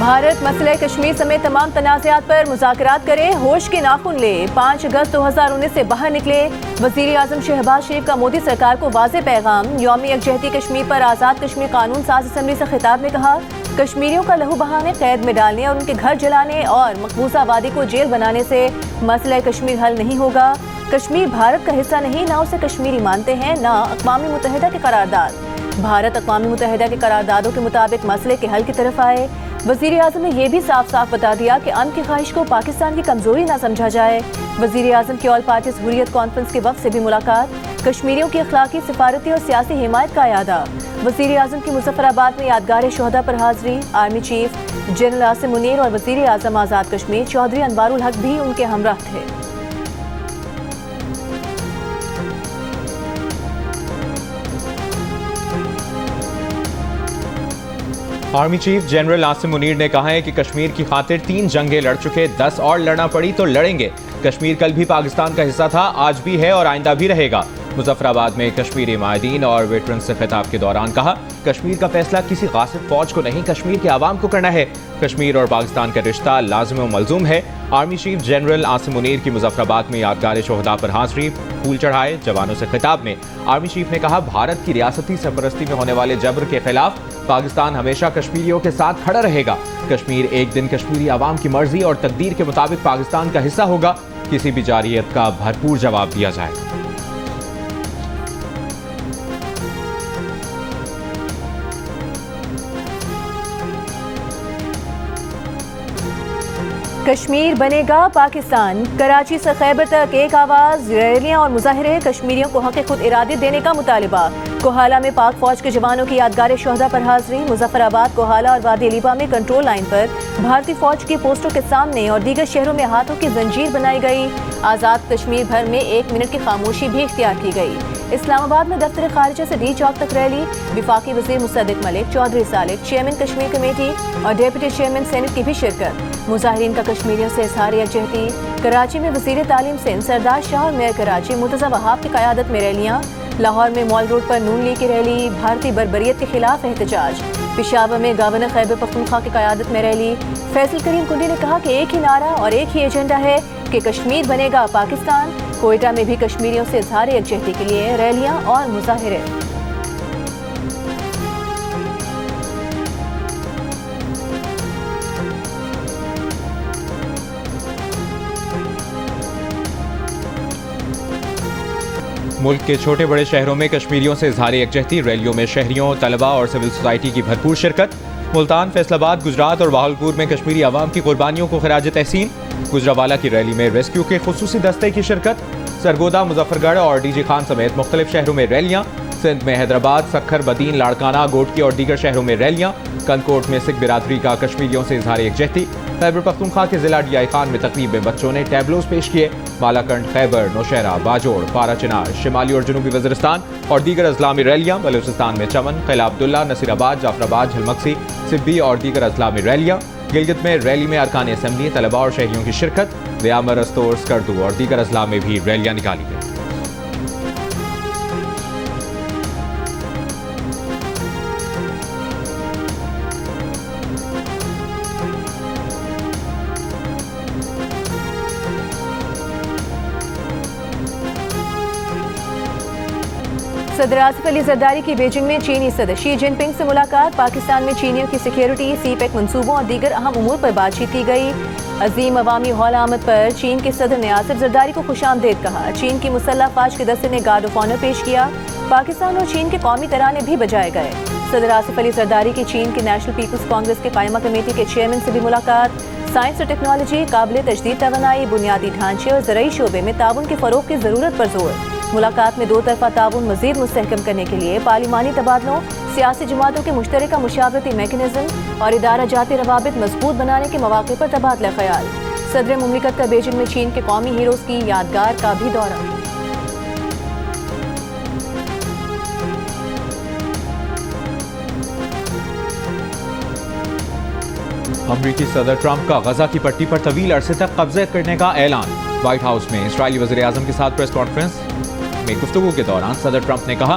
بھارت مسئلہ کشمیر سمیت تمام تنازعات پر مذاکرات کرے، ہوش کے ناخن لے۔ 5 اگست 2019 سے باہر نکلے۔ وزیر اعظم شہباز شریف کا مودی سرکار کو واضح پیغام۔ یوم یکجہتی کشمیر پر آزاد کشمیر قانون ساز اسمبلی سے خطاب میں کہا، کشمیریوں کا لہو بہانے، قید میں ڈالنے اور ان کے گھر جلانے اور مقبوضہ آبادی کو جیل بنانے سے مسئلہ کشمیر حل نہیں ہوگا۔ کشمیر بھارت کا حصہ نہیں، نہ اسے کشمیری مانتے ہیں، نہ اقوام متحدہ کی قرارداد۔ بھارت اقوام متحدہ کے قراردادوں کے مطابق مسئلے کے حل کی طرف آئے۔ وزیر اعظم نے یہ بھی صاف صاف بتا دیا کہ امن کی خواہش کو پاکستان کی کمزوری نہ سمجھا جائے۔ وزیر اعظم کی آل پارٹیز حریت کانفرنس کے وفد سے بھی ملاقات، کشمیریوں کی اخلاقی، سفارتی اور سیاسی حمایت کا اعادہ۔ وزیر اعظم کی مظفر آباد میں یادگار شہداء پر حاضری، army chief general Asim Munir اور وزیر اعظم آزاد کشمیر چودھری انوار الحق بھی ان کے ہمراہ تھے۔ Army chief general Asim Munir نے کہا ہے کہ کشمیر کی خاطر 3 جنگیں لڑ چکے، 10 اور لڑنا پڑی تو لڑیں گے۔ کشمیر کل بھی پاکستان کا حصہ تھا، آج بھی ہے اور آئندہ بھی رہے گا۔ مظفر آباد میں کشمیری مائدین اور ویٹرنز سے خطاب کے دوران کہا، کشمیر کا فیصلہ کسی غاصب فوج کو نہیں، کشمیر کے عوام کو کرنا ہے۔ کشمیر اور پاکستان کا رشتہ لازم و ملزوم ہے۔ Army chief general Asim Munir کی مظفر آباد میں یادگار شہداء پر حاضری، پھول چڑھائے۔ جوانوں سے خطاب میں آرمی چیف نے کہا، بھارت کی ریاستی سرپرستی میں ہونے والے جبر کے خلاف پاکستان ہمیشہ کشمیریوں کے ساتھ کھڑا رہے گا۔ کشمیر ایک دن کشمیری عوام کی مرضی اور تقدیر کے مطابق پاکستان کا حصہ ہوگا، کسی بھی جارحیت کا بھرپور جواب دیا جائے گا۔ کشمیر بنے گا پاکستان، کراچی سے خیبر تک ایک آواز، ریلیاں اور مظاہرے، کشمیریوں کو حق خود ارادی دینے کا مطالبہ۔ کوہالہ میں پاک فوج کے جوانوں کی یادگار شہداء پر حاضری، مظفر آباد، کوہالہ اور وادی علیبہ میں کنٹرول لائن پر بھارتی فوج کی پوسٹوں کے سامنے اور دیگر شہروں میں ہاتھوں کی زنجیر بنائی گئی۔ آزاد کشمیر بھر میں 1 منٹ کی خاموشی بھی اختیار کی گئی۔ اسلام آباد میں دفتر خارجہ سے ڈی چوک تک ریلی، وفاقی وزیر مصدق ملک، چودھری صالح، چیئرمین کشمیر کمیٹی اور ڈپٹی چیئرمین سینٹ کی بھی شرکت۔ مظاہرین کا کشمیریوں سے اظہار یکجہتی۔ کراچی میں وزیر تعلیم سندھ سردار شاہ اور میئر کراچی مرتضی وہاب کی قیادت میں ریلیاں۔ لاہور میں مال روڈ پر نون لیگ کی ریلی، بھارتی بربریت کے خلاف احتجاج۔ پشاور میں گورنر خیبر پختونخوا کی قیادت میں ریلی۔ فیصل کریم کنڈی نے کہا کہ ایک ہی نعرہ اور ایک ہی ایجنڈا ہے کہ کشمیر بنے گا پاکستان۔ کوئٹہ میں بھی کشمیریوں سے اظہار یکجہتی کے لیے ریلیاں اور مظاہرے۔ ملک کے چھوٹے بڑے شہروں میں کشمیریوں سے اظہار یکجہتی، ریلیوں میں شہریوں، طلباء اور سول سوسائٹی کی بھرپور شرکت۔ ملتان، فیصل آباد، گجرات اور بہاولپور میں کشمیری عوام کی قربانیوں کو خراج تحسین۔ گجرانوالہ کی ریلی میں ریسکیو کے خصوصی دستے کی شرکت۔ سرگودا، مظفر گڑھ اور ڈی جی خان سمیت مختلف شہروں میں ریلیاں۔ سندھ میں حیدرآباد، سکھر، بدین، لاڑکانہ، گوٹکی اور دیگر شہروں میں ریلیاں۔ کنکوٹ میں سکھ برادری کا کشمیریوں سے اظہار یکجہتی۔ خیبر پختونخوا کے ضلع ڈی آئی خان میں تقریب میں بچوں نے ٹیبلوز پیش کیے۔ بالاکنڈ، خیبر، نوشہرہ، باجوڑ، پارا چنار، شمالی اور جنوبی وزیرستان اور دیگر اضلاع میں ریلیاں۔ بلوچستان میں چمن، قلعہ عبداللہ، نصیر آباد، جعفر آباد، جھلمکسی، سبی اور دیگر اضلاع میں ریلیاں۔ گلگت میں ریلی میں ارکان اسمبلی، طلباء اور شہریوں کی شرکت۔ ویامر، استور، سکردو اور دیگر اضلاع میں بھی ریلیاں نکالی گئیں۔ صدر آصف علی زرداری کی بیجنگ میں چینی صدر شی جن پنگ سے ملاقات۔ پاکستان میں چینیوں کی سیکیورٹی، سی پیک منصوبوں اور دیگر اہم امور پر بات چیت کی گئی۔ عظیم عوامی ہول آمد پر چین کے صدر نے آصف زرداری کو خوش آمدید کہا۔ چین کی مسلح افواج کے دستے نے گارڈ آف آنر پیش کیا۔ پاکستان اور چین کے قومی ترانے بھی بجائے گئے۔ صدر آصف علی زرداری کی چین کی نیشنل پیپلز کانگریس کے قائمہ کمیٹی کے چیئرمین سے بھی ملاقات۔ سائنس اور ٹیکنالوجی، قابل تجدید توانائی، بنیادی ڈھانچے اور زرعی شعبے میں تعاون کے فروغ کی ضرورت پر زور۔ ملاقات میں 2 طرفہ تعاون مزید مستحکم کرنے کے لیے پارلیمانی تبادلوں، سیاسی جماعتوں کے مشترکہ مشاورتی میکانزم اور ادارہ جاتی روابط مضبوط بنانے کے مواقع پر تبادلہ خیال۔ صدر مملکت کا بیجنگ میں چین کے قومی ہیروز کی یادگار کا بھی دورہ۔ امریکی صدر ٹرمپ کا غزہ کی پٹی پر طویل عرصے تک قبضہ کرنے کا اعلان۔ وائٹ ہاؤس میں اسرائیلی وزیر اعظم کے ساتھ پریس کانفرنس میں گفتگو کے دوران صدر ٹرمپ نے کہا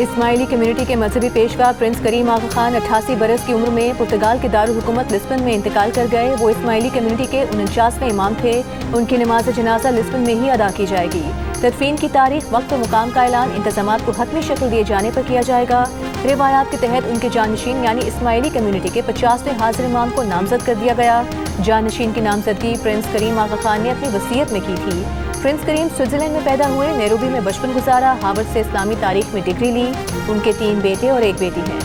اسماعیلی کمیونٹی کے مذہبی پیشوا پرنس کریم آغا خان 88 برس کی عمر میں پرتگال کے دارالحکومت لسبن میں انتقال کر گئے۔ وہ اسماعیلی کمیونٹی کے 49ویں امام تھے۔ ان کی نماز جنازہ لسبن میں ہی ادا کی جائے گی۔ تدفین کی تاریخ، وقت و مقام کا اعلان انتظامات کو حتمی شکل دیے جانے پر کیا جائے گا۔ روایات کے تحت ان کے جانشین یعنی اسماعیلی کمیونٹی کے 50ویں حاضر امام کو نامزد کر دیا گیا۔ جانشین کی نامزدگی پرنس کریم آغا خان نے اپنی وصیت میں کی تھی۔ پرنس کریم سوئٹزرلینڈ میں پیدا ہوئے، نیروبی میں بچپن گزارا، ہارورڈ سے اسلامی تاریخ میں ڈگری لی۔ ان کے 3 بیٹے اور 1 بیٹی ہیں۔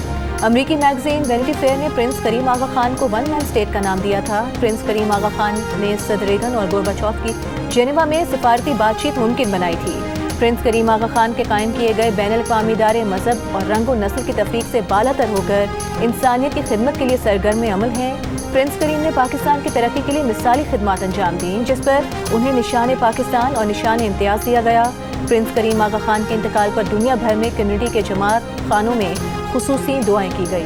امریکی میگزین وینٹی فیئر نے پرنس کریم آغا خان کو ون مین اسٹیٹ کا نام دیا تھا۔ پرنس کریم آغا خان نے صدر ریگن اور گورباچوف کی جنیوا میں سفارتی بات چیت ممکن بنائی تھی۔ پرنس کریم آغا خان کے قائم کیے گئے بین الاقوامی ادارے مذہب اور رنگ و نسل کی تفریق سے بالاتر ہو کر انسانیت کی خدمت کے لیے سرگرم عمل ہیں۔ پرنس کریم نے پاکستان کی ترقی کے لیے مثالی خدمات انجام دیں، جس پر انہیں نشان پاکستان اور نشان امتیاز دیا گیا۔ پرنس کریم آغا خان کے انتقال پر دنیا بھر میں کمیونٹی کے جماعت خانوں میں خصوصی دعائیں کی گئی۔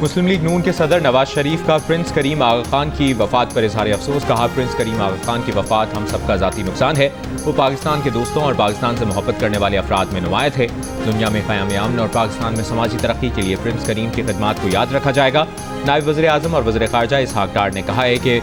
مسلم لیگ نون کے صدر نواز شریف کا پرنس کریم آغا خان کی وفات پر اظہار افسوس۔ کہا پرنس کریم آغا خان کی وفات ہم سب کا ذاتی نقصان ہے۔ وہ پاکستان کے دوستوں اور پاکستان سے محبت کرنے والے افراد میں نمایاں تھے۔ دنیا میں قیام امن اور پاکستان میں سماجی ترقی کے لیے پرنس کریم کی خدمات کو یاد رکھا جائے گا۔ نائب وزیر اعظم اور وزیر خارجہ اسحاق ڈار نے کہا ہے کہ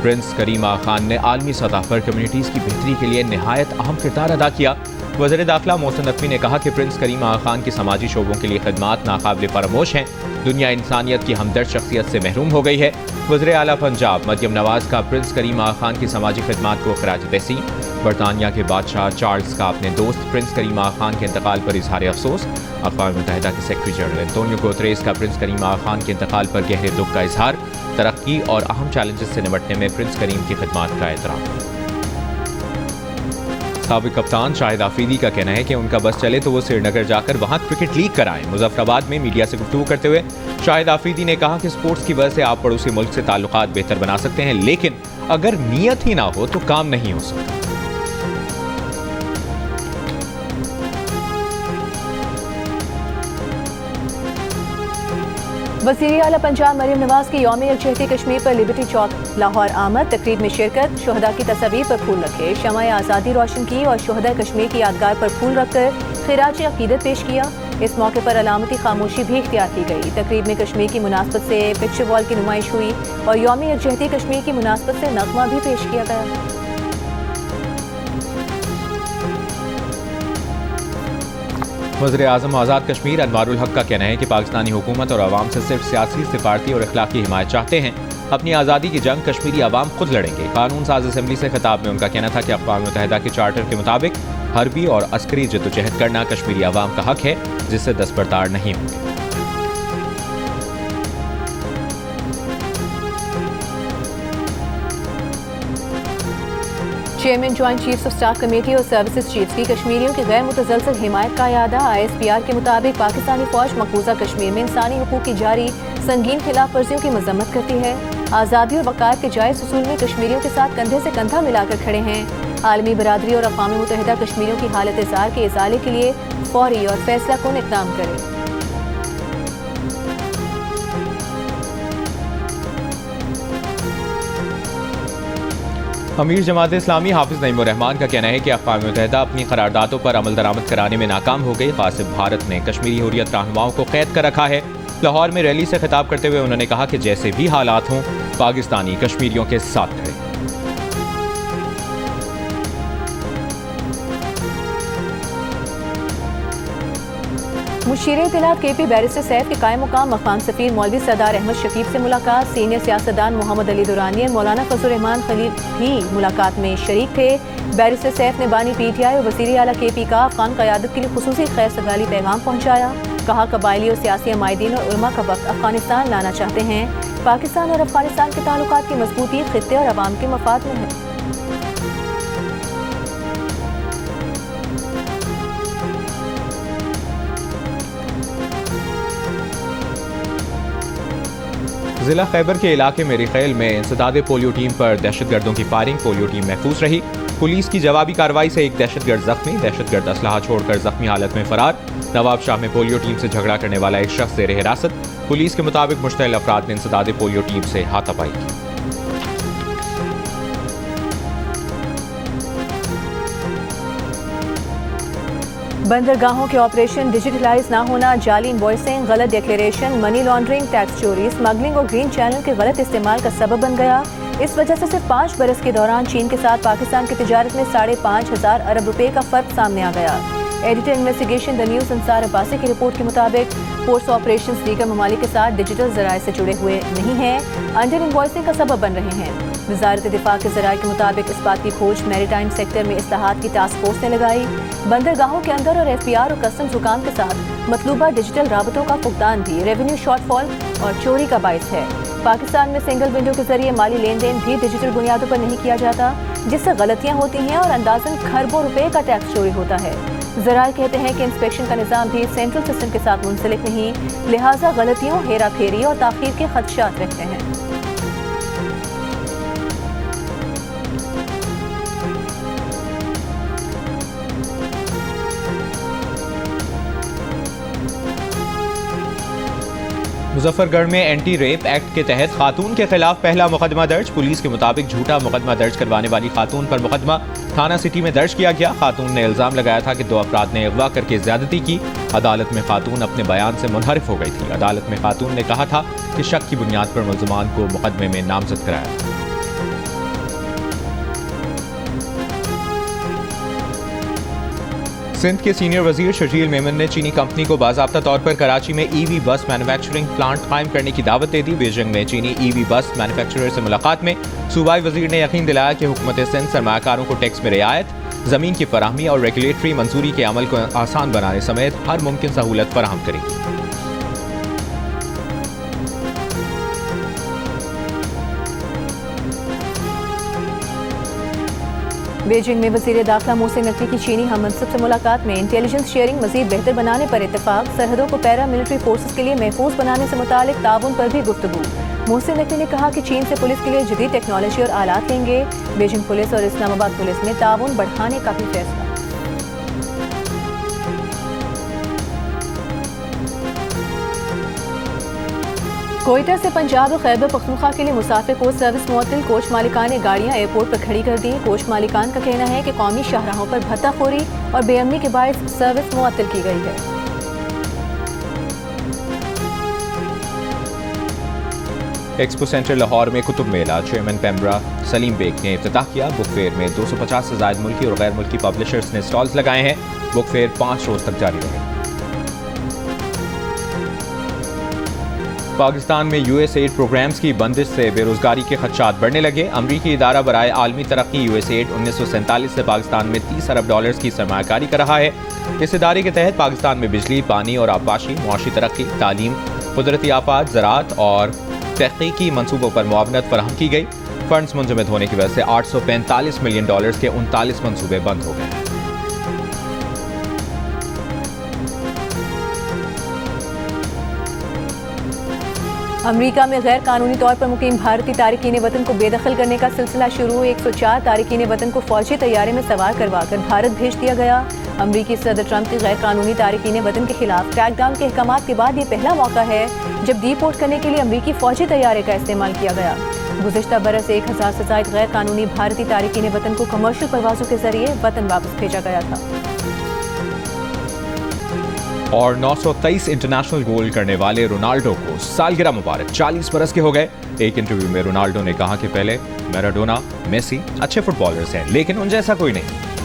پرنس کریم آغا خان نے عالمی سطح پر کمیونٹیز کی بہتری کے لیے نہایت اہم کردار ادا کیا۔ وزیر داخلہ محسن نقوی نے کہا کہ پرنس کریم آغا خان کی سماجی شعبوں کے لیے خدمات ناقابل فراموش ہیں۔ دنیا انسانیت کی ہمدرد شخصیت سے محروم ہو گئی ہے۔ وزیر اعلیٰ پنجاب مریم نواز کا پرنس کریم آغا خان کی سماجی خدمات کو خراج تحسین۔ برطانیہ کے بادشاہ چارلز کا اپنے دوست پرنس کریم آغا خان کے انتقال پر اظہار افسوس۔ اقوام متحدہ کے سیکرٹری جنرل انطونیو گوتریس کا پرنس کریم آغا خان کے انتقال پر گہرے دکھ کا اظہار۔ ترقی اور اہم چیلنجز سے نمٹنے میں پرنس کریم کی خدمات کا احترام۔ سابق کپتان شاہد آفریدی کا کہنا ہے کہ ان کا بس چلے تو وہ سری نگر جا کر وہاں کرکٹ لیگ کرائیں۔ مظفر آباد میں میڈیا سے گفتگو کرتے ہوئے شاہد آفریدی نے کہا کہ سپورٹس کی وجہ سے آپ پڑوسی ملک سے تعلقات بہتر بنا سکتے ہیں، لیکن اگر نیت ہی نہ ہو تو کام نہیں ہو سکتا۔ وزیر اعلیٰ پنجاب مریم نواز کی یوم یکجہتی کشمیر پر لبرٹی چوک لاہور آمد۔ تقریب میں شرکت، شہداء کی تصاویر پر پھول رکھے، شمع آزادی روشن کی اور شہداء کشمیر کی یادگار پر پھول رکھ کر خراج عقیدت پیش کیا۔ اس موقع پر علامتی خاموشی بھی اختیار کی گئی۔ تقریب میں کشمیر کی مناسبت سے پکچر وال کی نمائش ہوئی اور یوم یکجہتی کشمیر کی مناسبت سے نغمہ بھی پیش کیا گیا۔ وزیر اعظم آزاد کشمیر انوار الحق کا کہنا ہے کہ پاکستانی حکومت اور عوام سے صرف سیاسی، سفارتی اور اخلاقی حمایت چاہتے ہیں۔ اپنی آزادی کی جنگ کشمیری عوام خود لڑیں گے۔ قانون ساز اسمبلی سے خطاب میں ان کا کہنا تھا کہ اقوام متحدہ کے چارٹر کے مطابق حربی اور عسکری جدوجہد کرنا کشمیری عوام کا حق ہے، جس سے دستبردار نہیں ہوں گے۔ Chairman joint chiefs of staff committee اور سروسز چیفز کی کشمیریوں کی غیر متزلزل حمایت کا اعادہ۔ ISPR کے مطابق پاکستانی فوج مقبوضہ کشمیر میں انسانی حقوق کی جاری سنگین خلاف ورزیوں کی مذمت کرتی ہے۔ آزادی اور وقار کے جائز حصول میں کشمیریوں کے ساتھ کندھے سے کندھا ملا کر کھڑے ہیں۔ عالمی برادری اور اقوام متحدہ کشمیریوں کی حالت زار کے ازالے کے لیے فوری اور فیصلہ کن اقدام کرے۔ امیر جماعت اسلامی حافظ نعیم الرحمان کا کہنا ہے کہ اقوام متحدہ اپنی قراردادوں پر عمل درآمد کرانے میں ناکام ہو گئی۔ قاسم بھارت نے کشمیری حریت رہنماؤں کو قید کر رکھا ہے۔ لاہور میں ریلی سے خطاب کرتے ہوئے انہوں نے کہا کہ جیسے بھی حالات ہوں پاکستانی کشمیریوں کے ساتھ کھڑے۔ مشیر اطلاعات کے پی بیرسٹر سیف کے قائم مقام مقام سفیر مولوی سردار احمد شکیب سے ملاقات۔ سینئر سیاستدان محمد علی دورانی اور مولانا فضل الرحمان خلیل بھی ملاقات میں شریک تھے۔ بیرسٹر سیف نے بانی PTI اور وزیر اعلیٰ KP کا افغان قیادت کے لیے خصوصی خیر سگالی پیغام پہنچایا۔ کہا قبائلی اور سیاسی عمائدین اور علماء کا وقت افغانستان لانا چاہتے ہیں۔ پاکستان اور افغانستان کے تعلقات کی مضبوطی خطے اور عوام کے مفاد میں ہے۔ ضلع خیبر کے علاقے میں ریخیل میں انسداد پولیو ٹیم پر دہشت گردوں کی فائرنگ، پولیو ٹیم محفوظ رہی۔ پولیس کی جوابی کارروائی سے ایک دہشت گرد زخمی، دہشت گرد اسلحہ چھوڑ کر زخمی حالت میں فرار۔ نواب شاہ میں پولیو ٹیم سے جھگڑا کرنے والا ایک شخص زیر حراست۔ پولیس کے مطابق مشتعل افراد نے انسداد پولیو ٹیم سے ہاتھا پائی کی۔ بندرگاہوں کے آپریشن ڈیجیٹلائز نہ ہونا، جعلی انوائسنگ، غلط ڈکلیریشن، منی لانڈرنگ، ٹیکس چوری، اسمگلنگ اور گرین چینل کے غلط استعمال کا سبب بن گیا۔ اس وجہ سے صرف 5 برس کے دوران چین کے ساتھ پاکستان کی تجارت میں 5,500 ارب روپے کا فرق سامنے آ گیا۔ ایڈیٹر انویسٹیگیشن دی نیوز انصار عباسی کی رپورٹ کے مطابق فورس آپریشنز دیگر ممالک کے ساتھ ڈیجیٹل ذرائع سے جڑے ہوئے نہیں ہیں، انڈر انوائسنگ کا سبب بن رہے ہیں۔ وزارت دفاع کے ذرائع کے مطابق اس بات کی کھوج میری ٹائم سیکٹر میں اصلاحات کی ٹاسک فورس نے لگائی۔ بندرگاہوں کے اندر اور ایف پی آر اور کسٹمز حکام کے ساتھ مطلوبہ ڈیجیٹل رابطوں کا فقدان بھی ریونیو شارٹ فال اور چوری کا باعث ہے۔ پاکستان میں سنگل ونڈو کے ذریعے مالی لین دین بھی ڈیجیٹل بنیادوں پر نہیں کیا جاتا، جس سے غلطیاں ہوتی ہیں اور اندازاً کھربوں روپے کا ٹیکس چوری ہوتا ہے۔ ذرائع کہتے ہیں کہ انسپیکشن کا نظام بھی سینٹرل سسٹم کے ساتھ منسلک نہیں، لہٰذا غلطیوں، ہیرا پھیری اور تاخیر کے خدشات رہتے ہیں۔ مظفر گڑھ میں اینٹی ریپ ایکٹ کے تحت خاتون کے خلاف پہلا مقدمہ درج۔ پولیس کے مطابق جھوٹا مقدمہ درج کروانے والی خاتون پر مقدمہ تھانہ سٹی میں درج کیا گیا۔ خاتون نے الزام لگایا تھا کہ 2 افراد نے اغوا کر کے زیادتی کی۔ عدالت میں خاتون اپنے بیان سے منحرف ہو گئی تھی۔ عدالت میں خاتون نے کہا تھا کہ شک کی بنیاد پر ملزمان کو مقدمے میں نامزد کرایا تھا۔ سندھ کے سینئر وزیر شرجیل میمن نے چینی کمپنی کو باضابطہ طور پر کراچی میں ای وی بس مینوفیکچرنگ پلانٹ قائم کرنے کی دعوت دے دی۔ بیجنگ میں چینی ای وی بس مینوفیکچرر سے ملاقات میں صوبائی وزیر نے یقین دلایا کہ حکومت سندھ سرمایہ کاروں کو ٹیکس میں رعایت، زمین کی فراہمی اور ریگولیٹری منظوری کے عمل کو آسان بنانے سمیت ہر ممکن سہولت فراہم کرے گی۔ بیجنگ میں وزیر داخلہ محسن نقوی کی چینی ہم منصب سے ملاقات میں انٹیلیجنس شیئرنگ مزید بہتر بنانے پر اتفاق، سرحدوں کو پیرا ملٹری فورسز کے لیے محفوظ بنانے سے متعلق تعاون پر بھی گفتگو۔ محسن نقوی نے کہا کہ چین سے پولیس کے لیے جدید ٹیکنالوجی اور آلات لیں گے۔ بیجنگ پولیس اور اسلام آباد پولیس میں تعاون بڑھانے کا بھی فیصلہ۔ کوئٹہ سے پنجاب اور خیبر پختونخوا کے لیے مسافر کو سروس معطل، کوچ مالکان نے گاڑیاں ایئرپورٹ پر کھڑی کر دی۔ کوچ مالکان کا کہنا ہے کہ قومی شاہراہوں پر بھتہ خوری اور بے امنی کے باعث سروس معطل کی گئی ہے۔ ایکسپو سینٹر لاہور میں کتب میلہ چیئرمین پیمبرا سلیم بیگ نے افتتاح کیا۔ بک فیئر میں 250 سے زائد ملکی اور غیر ملکی پبلشرز نے سٹالز لگائے ہیں۔ بک فیئر 5 روز تک جاری رہے۔ پاکستان میں یو ایس ایڈ پروگرامز کی بندش سے بے روزگاری کے خدشات بڑھنے لگے۔ امریکی ادارہ برائے عالمی ترقی یو ایس ایڈ 1947 سے پاکستان میں 30 ارب ڈالرز کی سرمایہ کاری کر رہا ہے۔ اس ادارے کے تحت پاکستان میں بجلی، پانی اور آبپاشی، معاشی ترقی، تعلیم، قدرتی آفات، زراعت اور تحقیقی منصوبوں پر معاونت فراہم کی گئی۔ فنڈز منجمد ہونے کی وجہ سے 845 ملین ڈالرز کے 39 منصوبے بند ہو گئے۔ امریکہ میں غیر قانونی طور پر مقیم بھارتی تارکین وطن کو بے دخل کرنے کا سلسلہ شروع۔ 104 تارکین وطن کو فوجی طیارے میں سوار کروا کر بھارت بھیج دیا گیا۔ امریکی صدر ٹرمپ کی غیر قانونی تارکین وطن کے خلاف کریک ڈاؤن کے احکامات کے بعد یہ پہلا موقع ہے جب ڈی پورٹ کرنے کے لیے امریکی فوجی طیارے کا استعمال کیا گیا۔ گزشتہ برس 1000 سے زائد غیر قانونی بھارتی تارکین وطن کو کمرشل پروازوں کے ذریعے وطن واپس بھیجا گیا تھا۔ اور 923 انٹرنیشنل گول کرنے والے رونالڈو کو سالگرہ مبارک، 40 برس کے ہو گئے۔ ایک انٹرویو میں رونالڈو نے کہا کہ پہلے میراڈونا، میسی اچھے فٹ بالرز ہیں لیکن ان جیسا کوئی نہیں۔